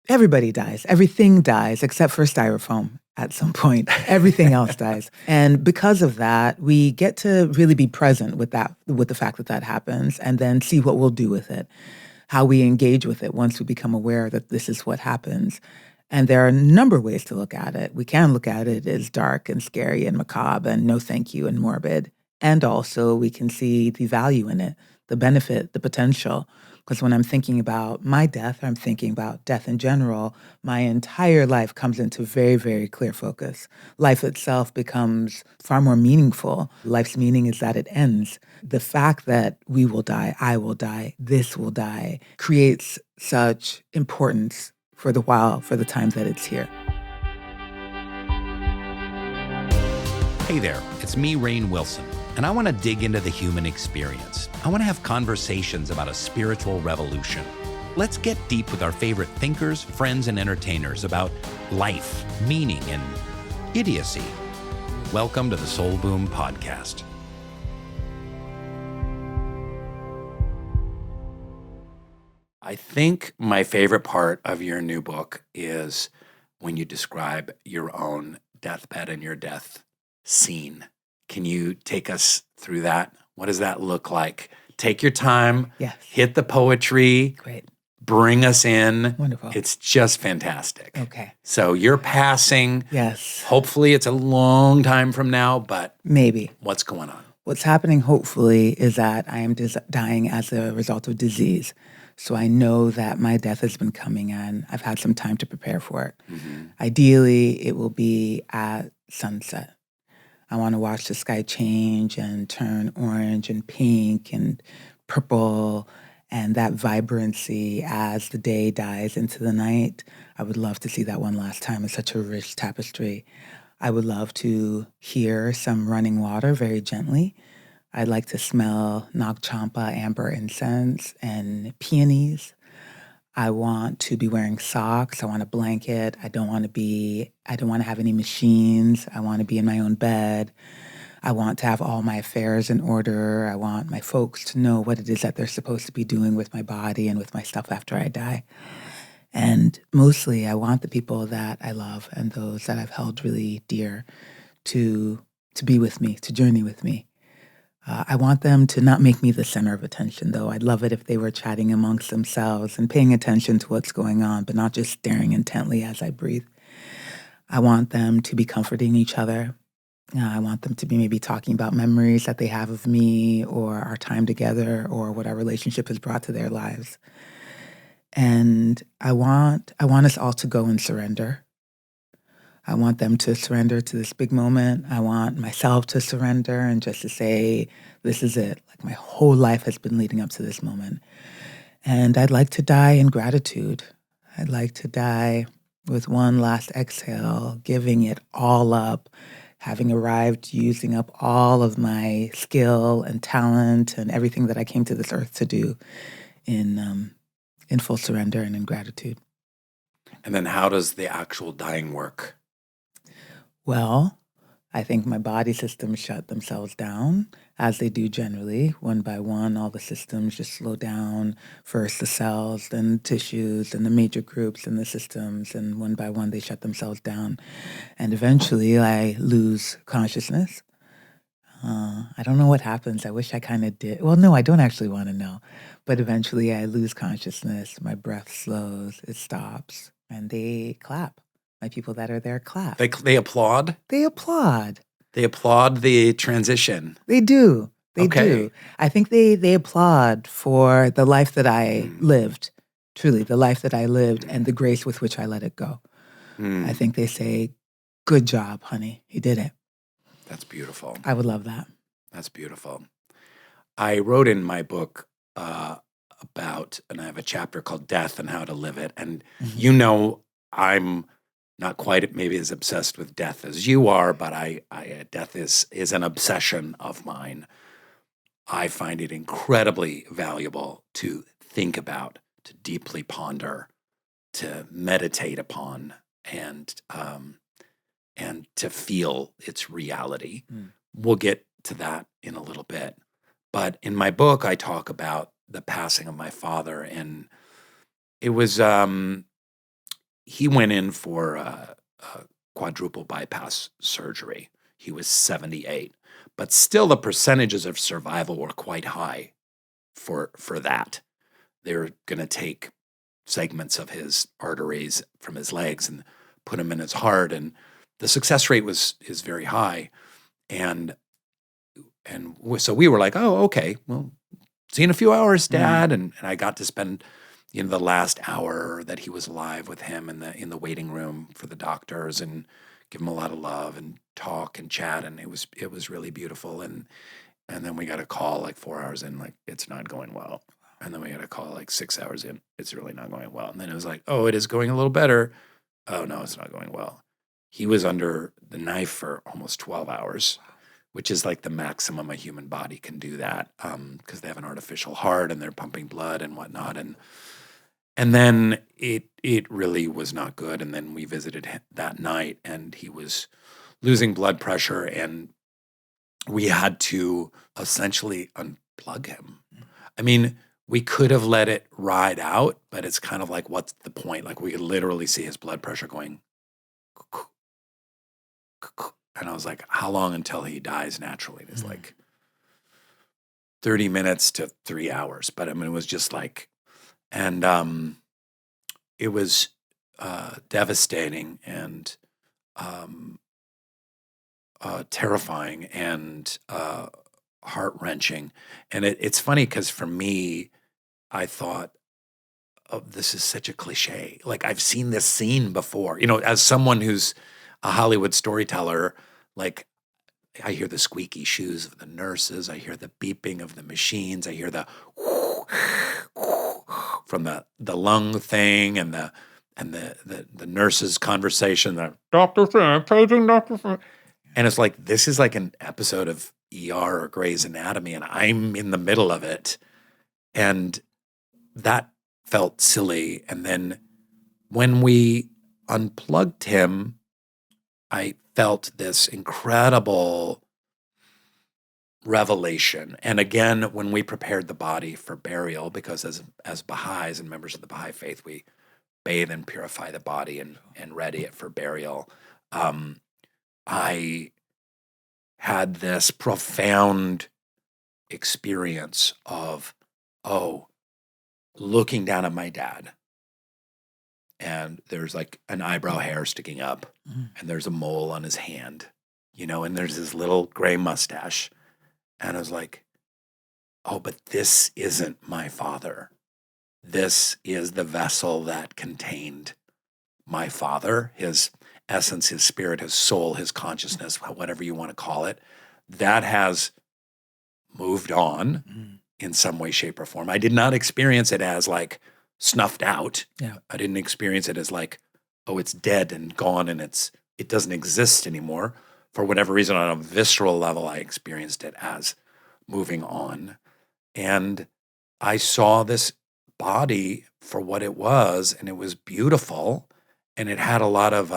Everybody dies. Everything dies except for styrofoam at some point. Everything else dies. And because of that, we get to really be present with the fact that that happens, and then see what we'll do with it, how we engage with it once we become aware that this is what happens. And there are a number of ways to look at it. We can look at it as dark and scary and macabre and no thank you and morbid. And also we can see the value in it, the benefit, the potential. Because when I'm thinking about my death, I'm thinking about death in general, my entire life comes into very, very clear focus. Life itself becomes far more meaningful. Life's meaning is that it ends. The fact that we will die, I will die, this will die, creates such importance for the time that it's here. Hey there, it's me, Rainn Wilson, and I want to dig into the human experience. I want to have conversations about a spiritual revolution. Let's get deep with our favorite thinkers, friends, and entertainers about life, meaning, and idiocy. Welcome to the Soul Boom Podcast. I think my favorite part of your new book is when you describe your own deathbed and your death scene. Can you take us through that? What does that look like? Take your time. Yes. Hit the poetry. Great. Bring us in. Wonderful. It's just fantastic. Okay. So you're passing. Yes. Hopefully it's a long time from now, but maybe. What's going on? What's happening, hopefully, is that I am dying as a result of disease. So I know that my death has been coming and I've had some time to prepare for it. Mm-hmm. Ideally, it will be at sunset. I want to watch the sky change and turn orange and pink and purple, and that vibrancy as the day dies into the night. I would love to see that one last time. It's such a rich tapestry. I would love to hear some running water very gently. I'd like to smell Nag Champa amber incense and peonies. I want to be wearing socks. I want a blanket. I don't want to have any machines. I want to be in my own bed. I want to have all my affairs in order. I want my folks to know what it is that they're supposed to be doing with my body and with my stuff after I die. And mostly, I want the people that I love and those that I've held really dear to be with me, to journey with me. I want them to not make me the center of attention, though. I'd love it if they were chatting amongst themselves and paying attention to what's going on, but not just staring intently as I breathe. I want them to be comforting each other. I want them to be maybe talking about memories that they have of me or our time together or what our relationship has brought to their lives. And I want us all to go and surrender. I want them to surrender to this big moment. I want myself to surrender and just to say, this is it. Like my whole life has been leading up to this moment. And I'd like to die in gratitude. I'd like to die with one last exhale, giving it all up, having arrived, using up all of my skill and talent and everything that I came to this earth to do in full surrender and in gratitude. And then how does the actual dying work? Well, I think my body systems shut themselves down, as they do generally. One by one, all the systems just slow down. First the cells, then the tissues, then the major groups in the systems, and one by one they shut themselves down. And eventually I lose consciousness. I don't know what happens. I wish I kind of did. Well, no, I don't actually want to know. But eventually I lose consciousness. My breath slows. It stops. And they clap. My people that are there clap. They applaud? They applaud. They applaud the transition. They do. They do. I think they applaud for the life that I lived, truly, the life that I lived and the grace with which I let it go. I think they say, good job, honey. You did it. That's beautiful. I would love that. That's beautiful. I wrote in my book about, and I have a chapter called Death and How to Live It. And you know, I'm not quite maybe as obsessed with death as you are, but death is an obsession of mine. I find it incredibly valuable to think about, to deeply ponder, to meditate upon, and to feel its reality. We'll get to that in a little bit. But in my book, I talk about the passing of my father, and it was he went in for a quadruple bypass surgery. He was 78, but still the percentages of survival were quite high for that. They were going to take segments of his arteries from his legs and put them in his heart, and the success rate is very high. And so we were like, oh, okay, well, see you in a few hours, Dad. And I got to spend the last hour that he was alive with him in the waiting room for the doctors, and give him a lot of love and talk and chat, and it was really beautiful. And then we got a call like 4 hours in, like, it's not going well. And then we got a call like 6 hours in, it's really not going well. And then it was like, oh, it is going a little better. Oh no, it's not going well. He was under the knife for almost 12 hours, which is like the maximum a human body can do that, because they have an artificial heart and they're pumping blood and whatnot. And then it really was not good. And then we visited him that night, and he was losing blood pressure, and we had to essentially unplug him. I mean, we could have let it ride out, but it's kind of like, what's the point? Like, we could literally see his blood pressure going. And I was like, how long until he dies naturally? And it's like 30 minutes to 3 hours. But I mean, it was just like, and it was devastating and terrifying and heart-wrenching. And it's funny because for me, I thought, oh, this is such a cliche. Like, I've seen this scene before. As someone who's a Hollywood storyteller, like, I hear the squeaky shoes of the nurses. I hear the beeping of the machines. I hear the from the lung thing and the nurse's conversation. The Dr. Sam, paging Dr. Sam. And it's like, this is like an episode of ER or Grey's Anatomy, and I'm in the middle of it. And that felt silly. And then when we unplugged him, I felt this incredible revelation. And again, when we prepared the body for burial, because as Baha'is and members of the Baha'i faith, we bathe and purify the body and ready it for burial. I had this profound experience of, looking down at my dad, and there's like an eyebrow hair sticking up, and there's a mole on his hand, and there's this little gray mustache. And I was like, oh, but this isn't my father. This is the vessel that contained my father, his essence, his spirit, his soul, his consciousness, whatever you want to call it. That has moved on in some way, shape, or form. I did not experience it as like snuffed out. Yeah. I didn't experience it as like, oh, it's dead and gone and it doesn't exist anymore. For whatever reason, on a visceral level, I experienced it as moving on. And I saw this body for what it was, and it was beautiful. And it had a lot of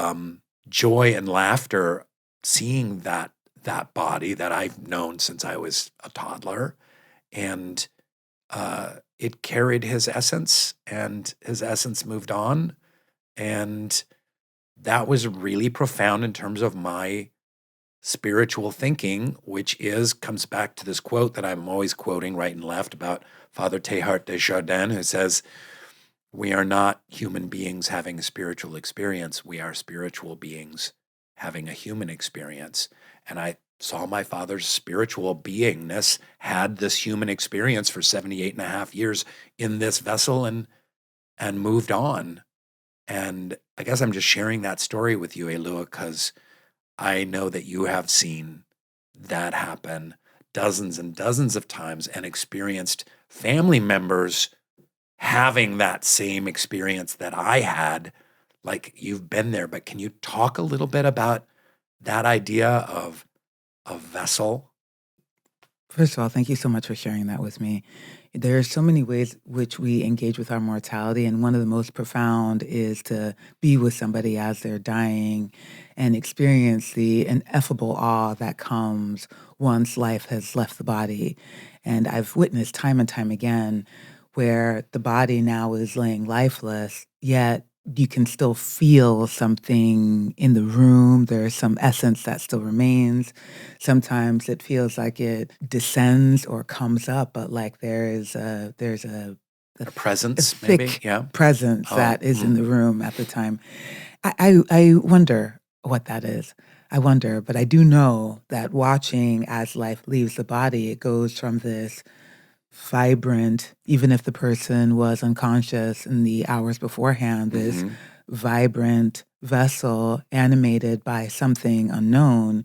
joy and laughter seeing that body that I've known since I was a toddler. And it carried his essence, and his essence moved on. And that was really profound in terms of my spiritual thinking, which comes back to this quote that I'm always quoting right and left about Father Teilhard de Chardin, who says, we are not human beings having a spiritual experience. We are spiritual beings having a human experience. And I saw my father's spiritual beingness had this human experience for 78 and a half years in this vessel and moved on. And I guess I'm just sharing that story with you, Alua, because I know that you have seen that happen dozens and dozens of times and experienced family members having that same experience that I had. Like, you've been there, but can you talk a little bit about that idea of a vessel? First of all, thank you so much for sharing that with me. There are so many ways which we engage with our mortality, and one of the most profound is to be with somebody as they're dying and experience the ineffable awe that comes once life has left the body. And I've witnessed time and time again where the body now is laying lifeless, yet you can still feel something in the room. There's some essence that still remains. Sometimes it feels like it descends or comes up, but like there's a A presence, maybe? thick Yeah. presence Oh, that is in the room at the time. I wonder what that is. I wonder, but I do know that watching as life leaves the body, it goes from this vibrant, even if the person was unconscious in the hours beforehand, this mhm. vibrant vessel animated by something unknown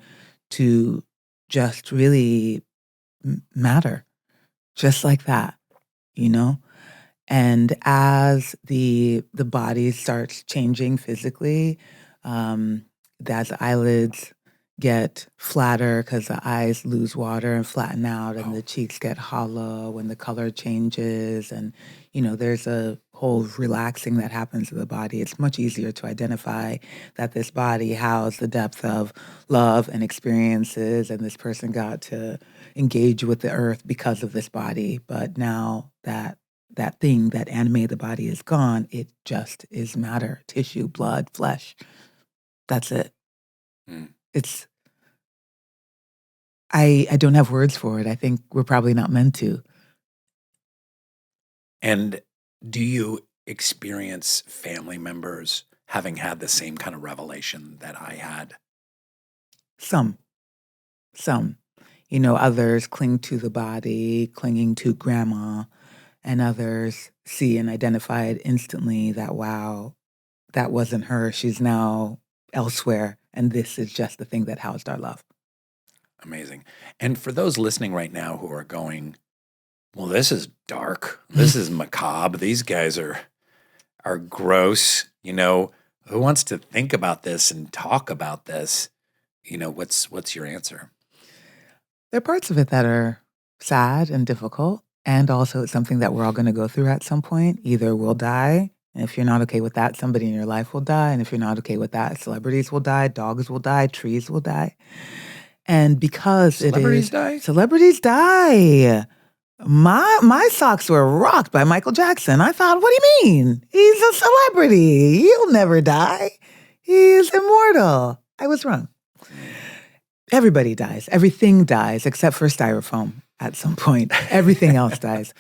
to just really matter, just like that, you know? And as the body starts changing physically, um, as the eyelids get flatter because the eyes lose water and flatten out, and Oh, the cheeks get hollow, and the color changes, and there's a whole relaxing that happens to the body. It's much easier to identify that this body housed the depth of love and experiences, and this person got to engage with the earth because of this body. But now that thing that animated the body is gone, it just is matter, tissue, blood, flesh. That's it. mm. It's I don't have words for it. I think we're probably not meant to. And do you experience family members having had the same kind of revelation that I had? Some, some. Others cling to the body, clinging to grandma, and others see and identify it instantly that wow, that wasn't her. She's now elsewhere, and this is just the thing that housed our love. Amazing. And for those listening right now who are going, well, this is dark. This is macabre. These guys are gross. Who wants to think about this and talk about this? What's your answer? There are parts of it that are sad and difficult, and also it's something that we're all gonna go through at some point. Either we'll die, and if you're not okay with that, somebody in your life will die, and if you're not okay with that, celebrities will die, dogs will die, trees will die. And because it Celebrities is die? celebrities die. My socks were rocked by Michael Jackson. I thought, "What do you mean? He's a celebrity. He'll never die. He's immortal." I was wrong. Everybody dies. Everything dies except for styrofoam at some point. Everything else dies.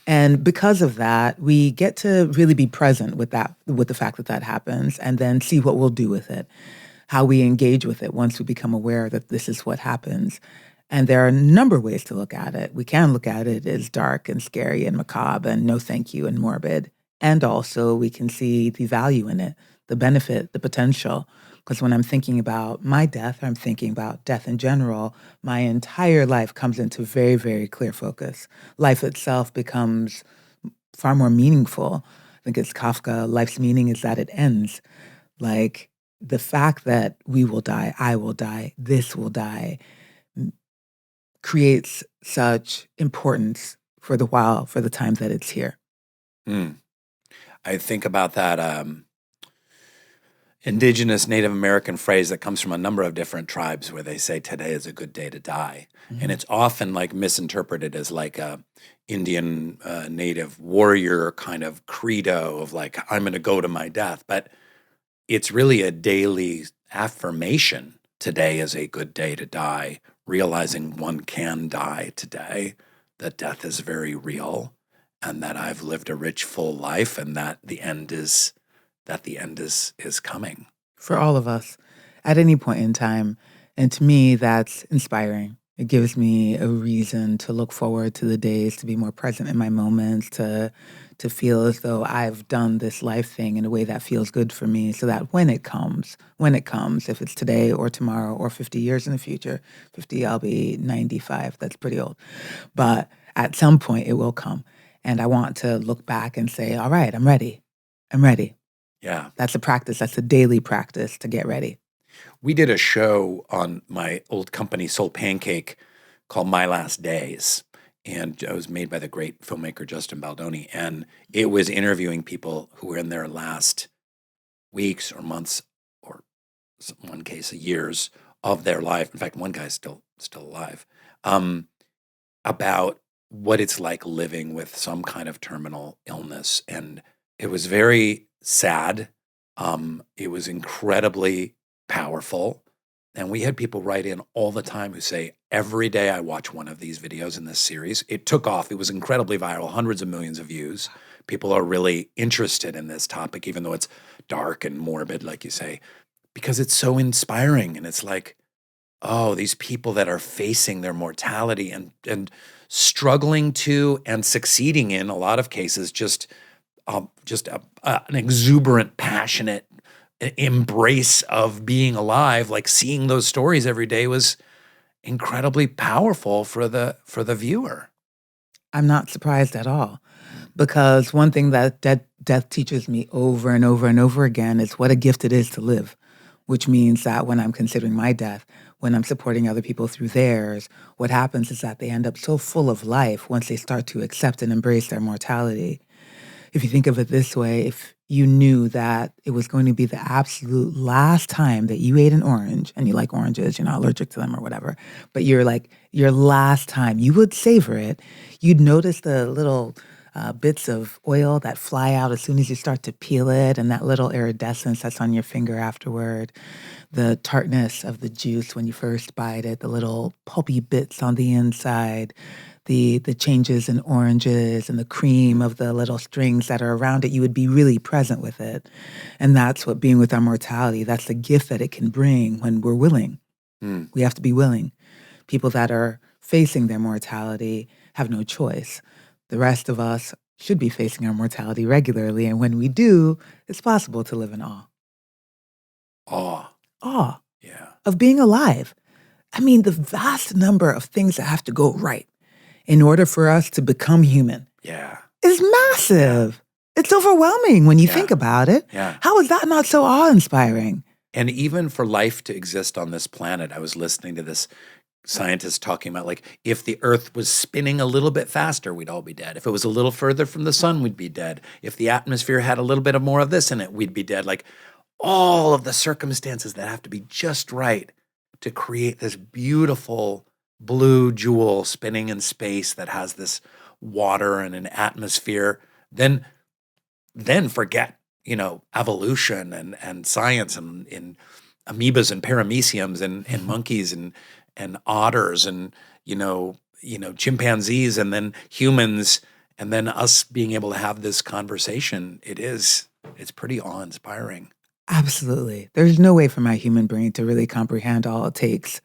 And because of that, we get to really be present with the fact that that happens, and then see what we'll do with it, how we engage with it once we become aware that this is what happens. And there are a number of ways to look at it. We can look at it as dark and scary and macabre and no thank you and morbid. And also we can see the value in it, the benefit, the potential. Because when I'm thinking about my death, I'm thinking about death in general. My entire life comes into very, very clear focus. Life itself becomes far more meaningful. I think it's Kafka, life's meaning is that it ends. Like the fact that we will die, I will die, this will die, creates such importance for the time that it's here. Mm. I think about that indigenous Native American phrase that comes from a number of different tribes where they say today is a good day to die. And it's often like misinterpreted as like a Indian native warrior kind of credo of like, I'm going to go to my death. But it's really a daily affirmation. Today is a good day to die, realizing one can die today, that death is very real, and that I've lived a rich, full life, and that the end is coming. For all of us at any point in time. And to me, that's inspiring. It gives me a reason to look forward to the days, to be more present in my moments, to feel as though I've done this life thing in a way that feels good for me, so that when it comes, if it's today or tomorrow or 50 years in the future, 50, I'll be 95. That's pretty old. But at some point, it will come. And I want to look back and say, all right, I'm ready. I'm ready. Yeah. That's a practice. That's a daily practice to get ready. We did a show on my old company, Soul Pancake, called My Last Days. And it was made by the great filmmaker Justin Baldoni. And it was interviewing people who were in their last weeks or months, or in one case, years of their life. In fact, one guy's still alive, about what it's like living with some kind of terminal illness. And it was very sad It was incredibly powerful. And we had people write in all the time who say, every day I watch one of these videos in this series. It took off. It was incredibly viral, hundreds of millions of views. People are really interested in this topic, even though it's dark and morbid, like you say, because it's so inspiring. And it's like, oh, these people that are facing their mortality and struggling to and succeeding in a lot of cases, just an exuberant, passionate embrace of being alive. Like seeing those stories every day was incredibly powerful for the viewer. I'm not surprised at all, because one thing that death teaches me over and over and over again is what a gift it is to live, which means that when I'm considering my death, when I'm supporting other people through theirs, what happens is that they end up so full of life once they start to accept and embrace their mortality. If you think of it this way, if you knew that it was going to be the absolute last time that you ate an orange, and you like oranges, you're not allergic to them or whatever, but you're like, your last time, you would savor it. You'd notice the little bits of oil that fly out as soon as you start to peel it, and that little iridescence that's on your finger afterward, the tartness of the juice when you first bite it, the little pulpy bits on the inside, the changes in oranges and the cream of the little strings that are around it. You would be really present with it. And that's what being with our mortality, that's the gift that it can bring when we're willing. We have to be willing. People that are facing their mortality have no choice. The rest of us should be facing our mortality regularly. And when we do, it's possible to live in awe. Awe. Yeah. Of being alive. I mean, the vast number of things that have to go right in order for us to become human is massive. It's overwhelming when you think about it. Yeah. How is that not so awe-inspiring? And even for life to exist on this planet, I was listening to this scientist talking about, like, if the Earth was spinning a little bit faster, we'd all be dead. If it was a little further from the sun, we'd be dead. If the atmosphere had a little bit of more of this in it, we'd be dead. Like, all of the circumstances that have to be just right to create this beautiful blue jewel spinning in space that has this water and an atmosphere, then forget, evolution and science and in amoebas and parameciums and monkeys and otters and, chimpanzees and then humans and then us being able to have this conversation. It's pretty awe-inspiring. Absolutely. There's no way for my human brain to really comprehend all it takes.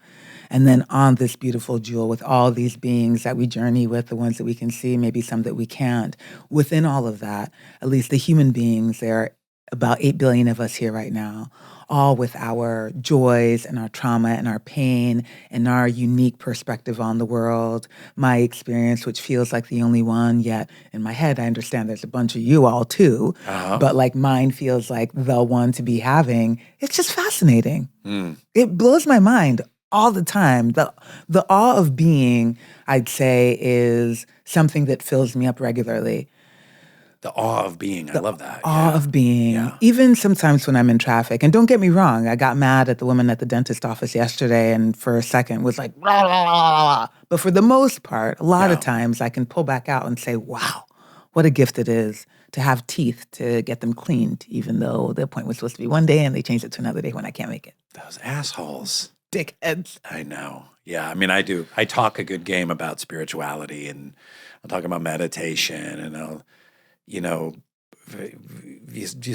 And then on this beautiful jewel with all these beings that we journey with, the ones that we can see, maybe some that we can't, within all of that, at least the human beings, there are about 8 billion of us here right now, all with our joys and our trauma and our pain and our unique perspective on the world, my experience, which feels like the only one, yet in my head, I understand there's a bunch of you all too, but like mine feels like the one to be having. It's just fascinating. It blows my mind all the time. The awe of being, I'd say, is something that fills me up regularly. The awe of being. I love that. Awe of being. Yeah. Even sometimes when I'm in traffic. And don't get me wrong, I got mad at the woman at the dentist office yesterday and for a second was like, rah, rah, rah, rah. But for the most part, a lot of times I can pull back out and say, wow, what a gift it is to have teeth, to get them cleaned, even though the appointment was supposed to be one day and they changed it to another day when I can't make it. Those assholes. Dickheads. I know. Yeah, I mean, I do. I talk a good game about spirituality and I'll talk about meditation and I'll, you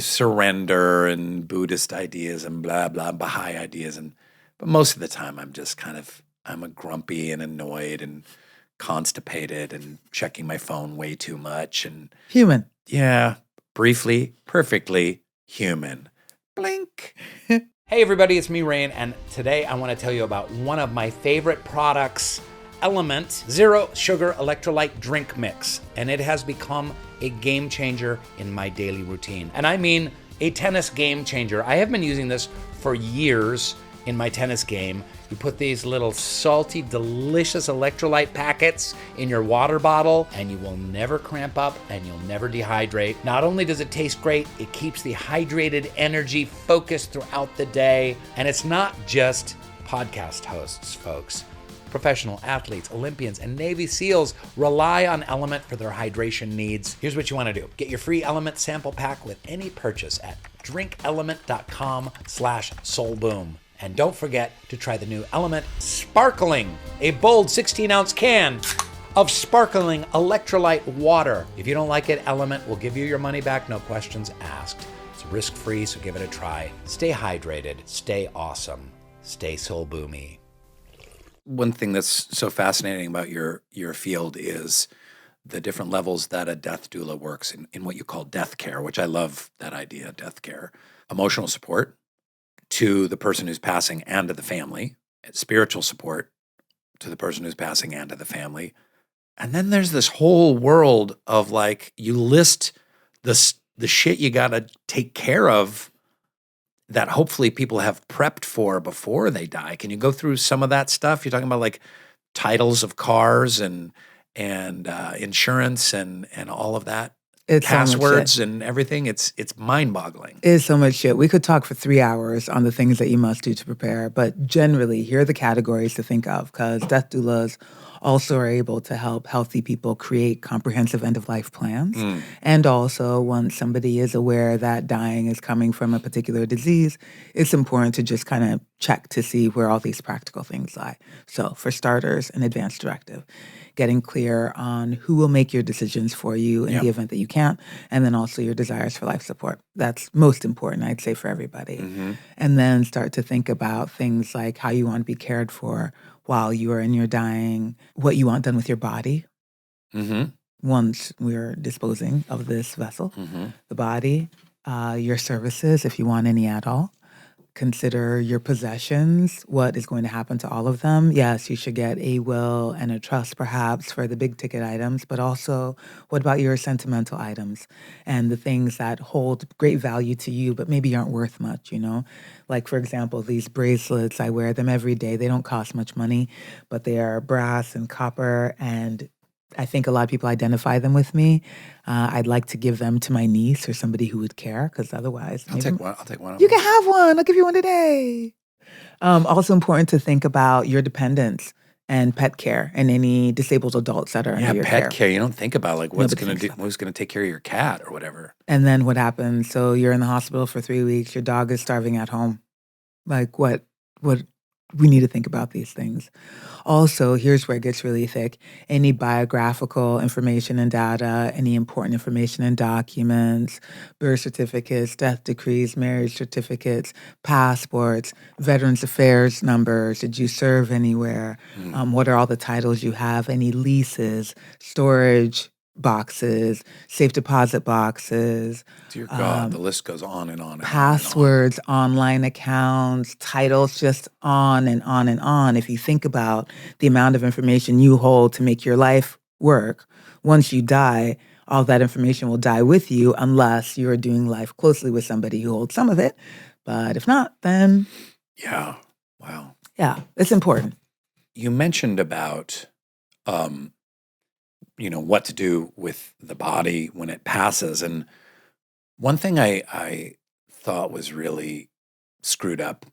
surrender and Buddhist ideas and blah, blah, Baha'i ideas. But most of the time I'm a grumpy and annoyed and constipated and checking my phone way too much. And human. Yeah, briefly, perfectly human. Blink. Hey everybody, it's me, Rainn, and today I want to tell you about one of my favorite products, Element Zero Sugar Electrolyte Drink Mix, and it has become a game changer in my daily routine. And I mean a tennis game changer. I have been using this for years in my tennis game. You put these little salty, delicious electrolyte packets in your water bottle and you will never cramp up and you'll never dehydrate. Not only does it taste great, it keeps the hydrated energy focused throughout the day. And it's not just podcast hosts, folks. Professional athletes, Olympians, and Navy SEALs rely on Element for their hydration needs. Here's what you want to do. Get your free Element sample pack with any purchase at drinkelement.com/soulboom. And don't forget to try the new Element Sparkling, a bold 16-ounce can of sparkling electrolyte water. If you don't like it, Element will give you your money back, no questions asked. It's risk-free, so give it a try. Stay hydrated, stay awesome, stay soul boomy. One thing that's so fascinating about your field is the different levels that a death doula works in what you call death care, which I love that idea, death care. Emotional support to the person who's passing and to the family, spiritual support to the person who's passing and to the family. And then there's this whole world of like, you list the shit you got to take care of that hopefully people have prepped for before they die. Can you go through some of that stuff? You're talking about like titles of cars and insurance and all of that. It's Passwords so much shit. and everything. It's mind-boggling. It's so much shit. We could talk for 3 hours on the things that you must do to prepare, but generally, here are the categories to think of, because death doulas also are able to help healthy people create comprehensive end-of-life plans. And also, once somebody is aware that dying is coming from a particular disease, it's important to just kind of check to see where all these practical things lie. So, for starters, an advance directive. Getting clear on who will make your decisions for you in the event that you can't, and then also your desires for life support. That's most important, I'd say, for everybody. And then start to think about things like how you want to be cared for while you are in your dying, what you want done with your body once we're disposing of this vessel, the body, your services, if you want any at all. Consider your possessions, what is going to happen to all of them. Yes, you should get a will and a trust perhaps for the big ticket items, but also what about your sentimental items and the things that hold great value to you, but maybe aren't worth much, you know? Like, for example, these bracelets, I wear them every day. They don't cost much money, but they are brass and copper, and I think a lot of people identify them with me. I'd like to give them to my niece or somebody who would care, because otherwise, I'll take one. I'll take one of you them. can have one. I'll give you one today. Also important to think about your dependents and pet care and any disabled adults that are under your pet care. You don't think about like who's Nobody going thinks to take care of your cat or whatever. And then what happens? So you're in the hospital for 3 weeks. Your dog is starving at home. Like what? We need to think about these things. Also, here's where it gets really thick. Any biographical information and data, any important information and documents, birth certificates, death decrees, marriage certificates, passports, Veterans Affairs numbers. Did you serve anywhere? What are all the titles you have? Any leases, storage boxes, safe deposit boxes. Dear God, the list goes on and on. And Passwords, online accounts, titles, just on and on and on. If you think about the amount of information you hold to make your life work, once you die, all that information will die with you unless you're doing life closely with somebody who holds some of it. But if not, then... Yeah. Wow. Yeah, it's important. You mentioned about... what to do with the body when it passes. And one thing I thought was really screwed up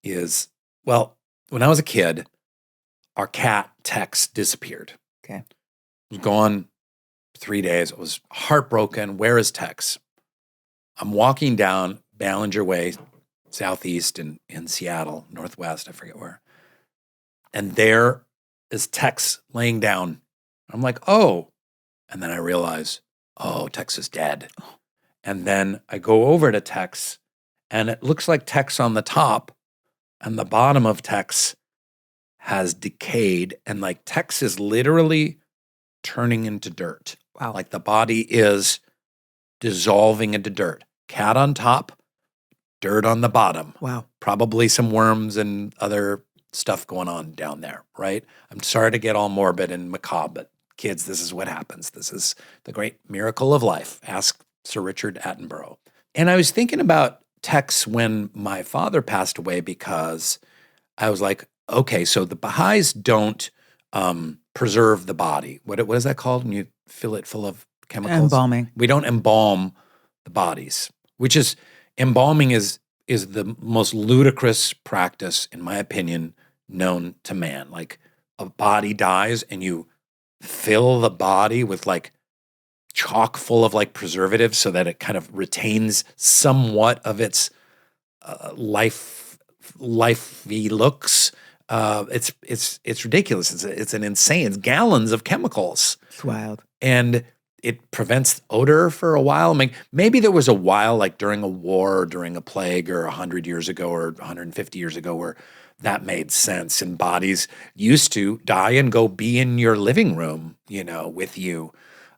is, well, when I was a kid, our cat Tex disappeared. Okay. He was gone 3 days. I was heartbroken. Where is Tex? I'm walking down Ballinger Way, southeast in Seattle, northwest, I forget where. And there is Tex laying down. I'm like, oh. And then I realize, oh, Tex is dead. And then I go over to Tex, and it looks like Tex on the top, and the bottom of Tex has decayed. And like Tex is literally turning into dirt. Wow. Like the body is dissolving into dirt. Cat on top, dirt on the bottom. Wow. Probably some worms and other stuff going on down there, right? I'm sorry to get all morbid and macabre, but kids, this is what happens. This is the great miracle of life. Ask Sir Richard Attenborough. And I was thinking about Tex when my father passed away, because I was like, okay, so the Baha'is don't preserve the body. What is that called when you fill it full of chemicals? Embalming. We don't embalm the bodies, which is, embalming is the most ludicrous practice, in my opinion, known to man. Like, a body dies and you fill the body with like chock full of like preservatives so that it kind of retains somewhat of its lifey looks. It's ridiculous. It's an insane. It's gallons of chemicals. It's wild. And it prevents odor for a while. I mean, maybe there was a while like during a war or during a plague or 100 years ago or 150 years ago where that made sense. And bodies used to die and go be in your living room, with you.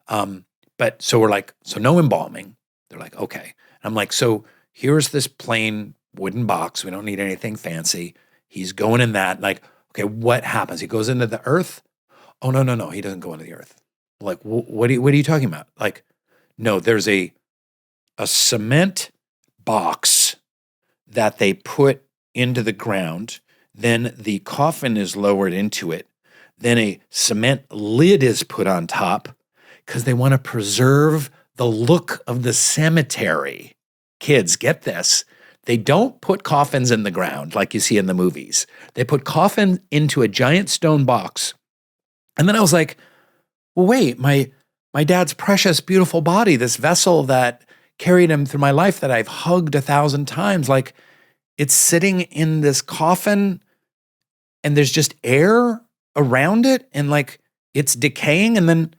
But so we're like, so no embalming. They're like, okay. And I'm like, so here's this plain wooden box. We don't need anything fancy. He's going in that. Like, okay, what happens? He goes into the earth? Oh, no. He doesn't go into the earth. Like, what are you talking about? Like, no, there's a cement box that they put into the ground. Then the coffin is lowered into it. Then a cement lid is put on top because they want to preserve the look of the cemetery. Kids, get this. They don't put coffins in the ground like you see in the movies. They put coffin into a giant stone box. And then I was like, well, wait, my dad's precious, beautiful body, this vessel that carried him through my life that I've hugged 1,000 times, like it's sitting in this coffin and there's just air around it and like it's decaying. And then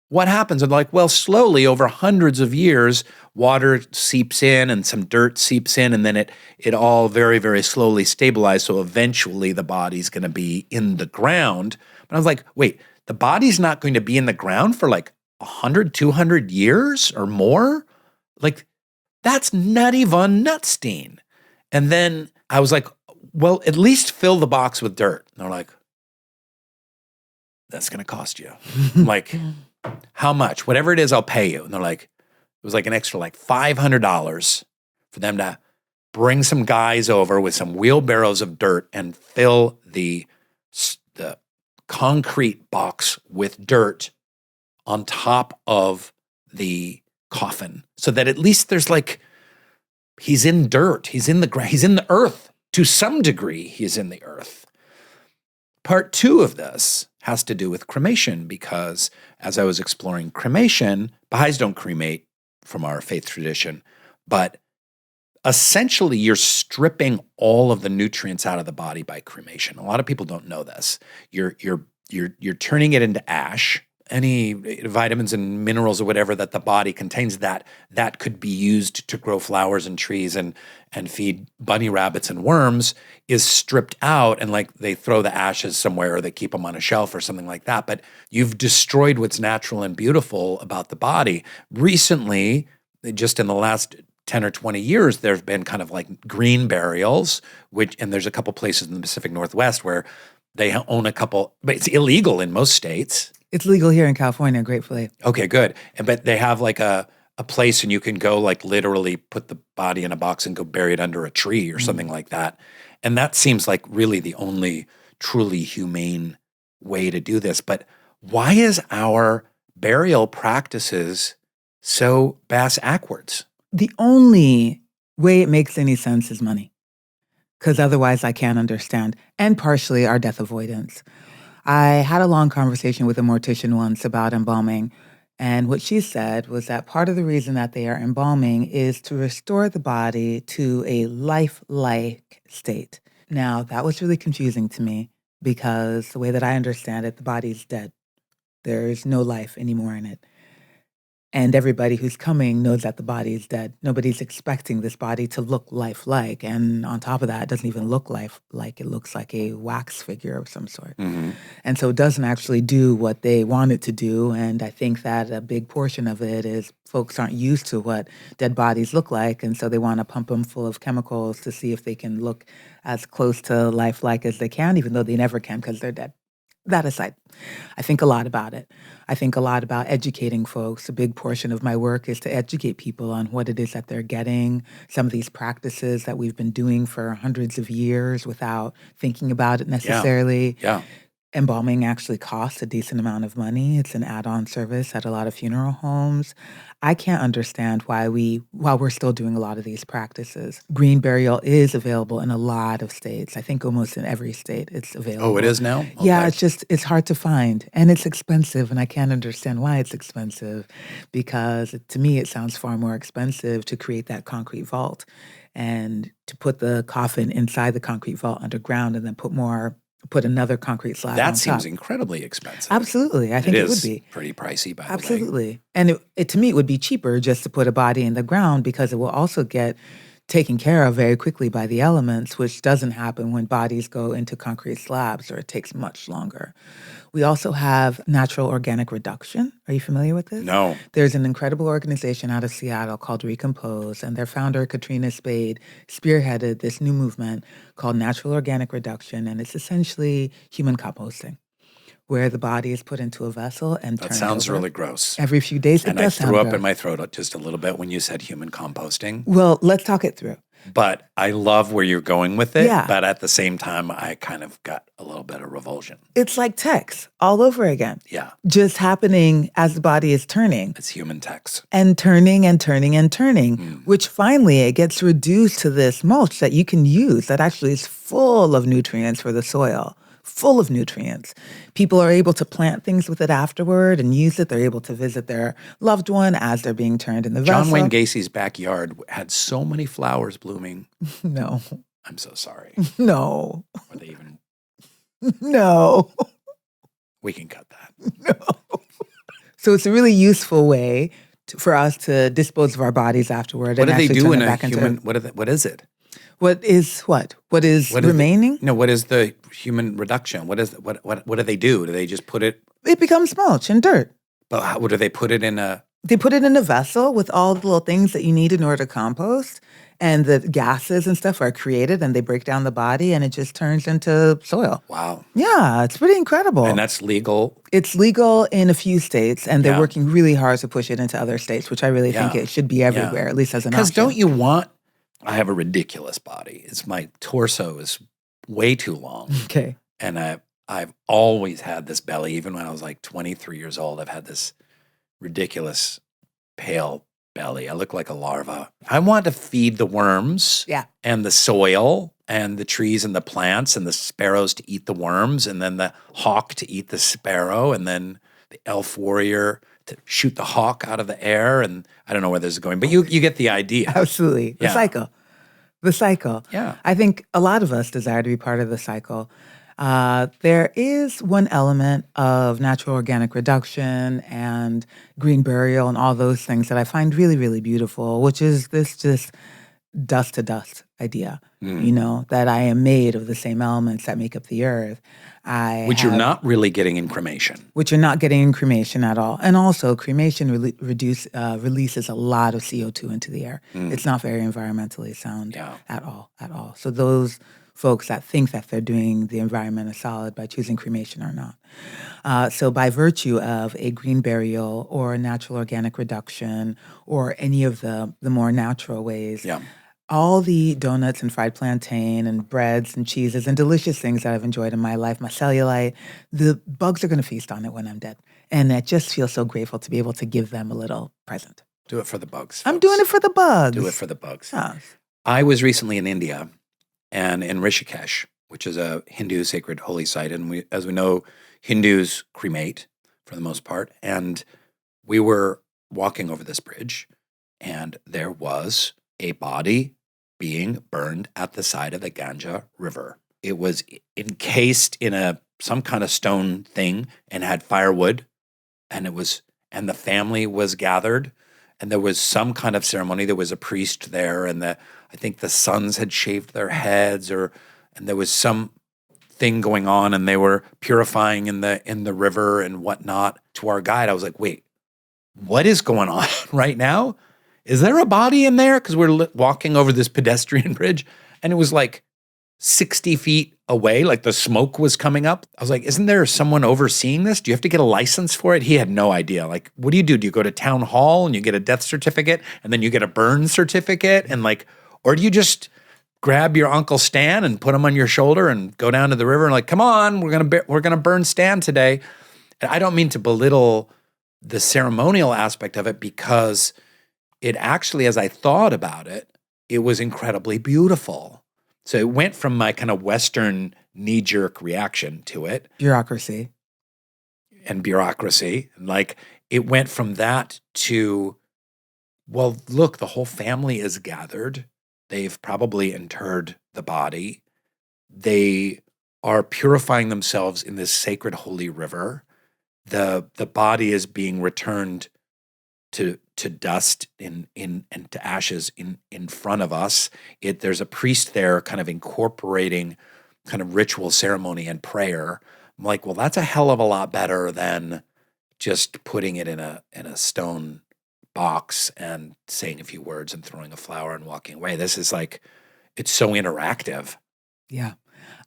what happens? And like, well, slowly over hundreds of years, water seeps in and some dirt seeps in and then it all very, very slowly stabilizes. So eventually the body's going to be in the ground. But I was like, wait, the body's not going to be in the ground for like 100, 200 years or more? Like, that's nutty von Nutstein. And then I was like, well, at least fill the box with dirt. And they're like, that's going to cost you. I'm like, how much? Whatever it is, I'll pay you. And they're like, it was like an extra like $500 for them to bring some guys over with some wheelbarrows of dirt and fill the concrete box with dirt on top of the coffin so that at least there's like, he's in dirt, he's in the ground, he's in the earth. To some degree, he's in the earth. Part 2 of this has to do with cremation because as I was exploring cremation, Baha'is don't cremate from our faith tradition, but essentially you're stripping all of the nutrients out of the body by cremation. A lot of people don't know this. You're turning it into ash. Any vitamins and minerals or whatever that the body contains that could be used to grow flowers and trees and feed bunny rabbits and worms is stripped out and like they throw the ashes somewhere or they keep them on a shelf or something like that. But you've destroyed what's natural and beautiful about the body. Recently, just in the last 10 or 20 years, there's been kind of like green burials, and there's a couple places in the Pacific Northwest where they own a couple, but it's illegal in most states. It's legal here in California, gratefully. Okay, good. But they have like a place and you can go like literally put the body in a box and go bury it under a tree or something like that. And that seems like really the only truly humane way to do this. But why is our burial practices so bass-ackwards? The only way it makes any sense is money, because otherwise I can't understand, and partially our death avoidance. I had a long conversation with a mortician once about embalming, and what she said was that part of the reason that they are embalming is to restore the body to a lifelike state. Now, that was really confusing to me because the way that I understand it, the body's dead. There's no life anymore in it. And everybody who's coming knows that the body is dead. Nobody's expecting this body to look lifelike. And on top of that, it doesn't even look lifelike. It looks like a wax figure of some sort. Mm-hmm. And so it doesn't actually do what they want it to do. And I think that a big portion of it is folks aren't used to what dead bodies look like. And so they want to pump them full of chemicals to see if they can look as close to lifelike as they can, even though they never can because they're dead. That aside, I think a lot about it. I think a lot about educating folks. A big portion of my work is to educate people on what it is that they're getting, some of these practices that we've been doing for hundreds of years without thinking about it necessarily. Yeah. Embalming actually costs a decent amount of money. It's an add-on service at a lot of funeral homes. I can't understand while we're still doing a lot of these practices. Green burial is available in a lot of states. I think almost in every state it's available. Oh, it is now? Yeah, Okay. it's hard to find and it's expensive, and I can't understand why it's expensive because to me it sounds far more expensive to create that concrete vault and to put the coffin inside the concrete vault underground and then put another concrete slab on That top. seems incredibly expensive. Absolutely. I think it would is be. pretty pricey, by the way. Absolutely. And it to me, it would be cheaper just to put a body in the ground because it will also get taken care of very quickly by the elements, which doesn't happen when bodies go into concrete slabs, or it takes much longer. We also have natural organic reduction. Are you familiar with this? No. There's an incredible organization out of Seattle called Recompose, and their founder, Katrina Spade, spearheaded this new movement called natural organic reduction, and it's essentially human composting, where the body is put into a vessel and That turned sounds over really gross. every few days. And it I does threw sound up gross. in my throat just a little bit when you said human composting. Well, let's talk it through. But I love where you're going with it. Yeah. But at the same time, I kind of got a little bit of revulsion. It's like text all over again, Yeah. just happening as the body is turning. It's human text. And turning and turning and turning, which finally it gets reduced to this mulch that you can use that actually is full of nutrients for the soil, full of nutrients. People are able to plant things with it afterward and use it. They're able to visit their loved one as they're being turned in the vessel. John Wayne Gacy's backyard had so many flowers blooming. No, I'm so sorry. no, Were they even? no. We can cut that. So it's a really useful way for us to dispose of our bodies afterward. What and do they actually do turn in it a back human? Into, What is it? what is what? What is What is remaining? No, what is the human reduction? What do they do? Do they just put it? It becomes mulch and dirt. But how do they put it in a? They put it in a vessel with all the little things that you need in order to compost, and the gases and stuff are created, and they break down the body, and it just turns into soil. Wow. Yeah, it's pretty incredible. And that's legal. It's legal in a few states, and they're Yeah. working really hard to push it into other states, which I really think Yeah. it should be everywhere, at least as an option. Because don't you want? I have a ridiculous body. My torso is way too long, Okay. and I've always had this belly. Even when I was like 23 years old, I've had this ridiculous pale belly. I look like a larva. I want to feed the worms Yeah. and the soil and the trees and the plants and the sparrows to eat the worms, and then the hawk to eat the sparrow, and then the elf warrior to shoot the hawk out of the air. And I don't know where this is going, but you get the idea. Absolutely. The Yeah. cycle. The cycle. Yeah. I think a lot of us desire to be part of the cycle. There is one element of natural organic reduction and green burial and all those things that I find really, really beautiful, which is this just dust to dust idea, that I am made of the same elements that make up the earth. Which you're not really getting in cremation. Which you're not getting in cremation at all. And also, cremation releases a lot of CO2 into the air. It's not very environmentally sound at all. So those folks that think that they're doing the environment a solid by choosing cremation are not. So by virtue of a green burial or a natural organic reduction or any of the more natural ways, all the donuts and fried plantain and breads and cheeses and delicious things that I've enjoyed in my life, my cellulite, the bugs are going to feast on it when I'm dead. And I just feel so grateful to be able to give them a little present. Do it for the bugs. I'm folks. doing it for the bugs. Do it for the bugs. Yes. I was recently in India and in Rishikesh, which is a Hindu sacred holy site. And as we know, Hindus cremate for the most part. And we were walking over this bridge, and there was a body being burned at the side of the Ganga River. It was encased in some kind of stone thing and had firewood, and the family was gathered, and there was some kind of ceremony. There was a priest there, and I think the sons had shaved their heads, and there was some thing going on, and they were purifying in the river and whatnot. To our guide, I was like, "Wait, what is going on right now? Is there a body in there?" Because we're walking over this pedestrian bridge, and it was like 60 feet away, like the smoke was coming up. I was like, isn't there someone overseeing this? Do you have to get a license for it? He had no idea. Like, what do you do? Do you go to town hall and you get a death certificate and then you get a burn certificate? And or do you just grab your Uncle Stan and put him on your shoulder and go down to the river and like, come on, we're gonna burn Stan today. And I don't mean to belittle the ceremonial aspect of it, because it actually, as I thought about it, it was incredibly beautiful. So it went from my kind of Western knee-jerk reaction to it. Bureaucracy. And bureaucracy. Like, it went from that to, well, look, the whole family is gathered. They've probably interred the body. They are purifying themselves in this sacred holy river. The body is being returned to dust and to ashes in front of us. There's a priest there kind of incorporating kind of ritual ceremony and prayer. I'm like, well, that's a hell of a lot better than just putting it in a stone box and saying a few words and throwing a flower and walking away. This is like, it's so interactive. Yeah.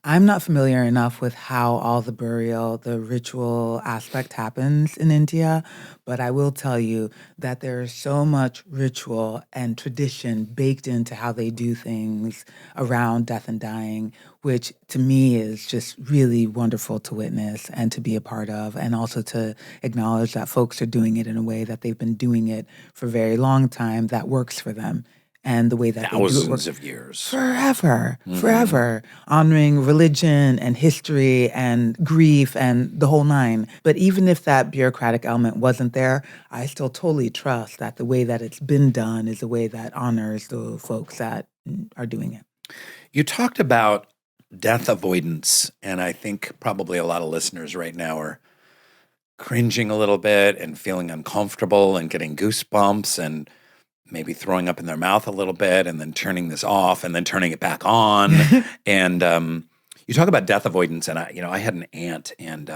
I'm not familiar enough with how all the burial, the ritual aspect happens in India, but I will tell you that there's so much ritual and tradition baked into how they do things around death and dying, which to me is just really wonderful to witness and to be a part of, and also to acknowledge that folks are doing it in a way that they've been doing it for a very long time that works for them. And the way that they do it thousands of years. Forever, forever, honoring religion and history and grief and the whole nine. But even if that bureaucratic element wasn't there, I still totally trust that the way that it's been done is a way that honors the folks that are doing it. You talked about death avoidance, and I think probably a lot of listeners right now are cringing a little bit and feeling uncomfortable and getting goosebumps and maybe throwing up in their mouth a little bit and then turning this off and then turning it back on. And you talk about death avoidance, and I had an aunt, and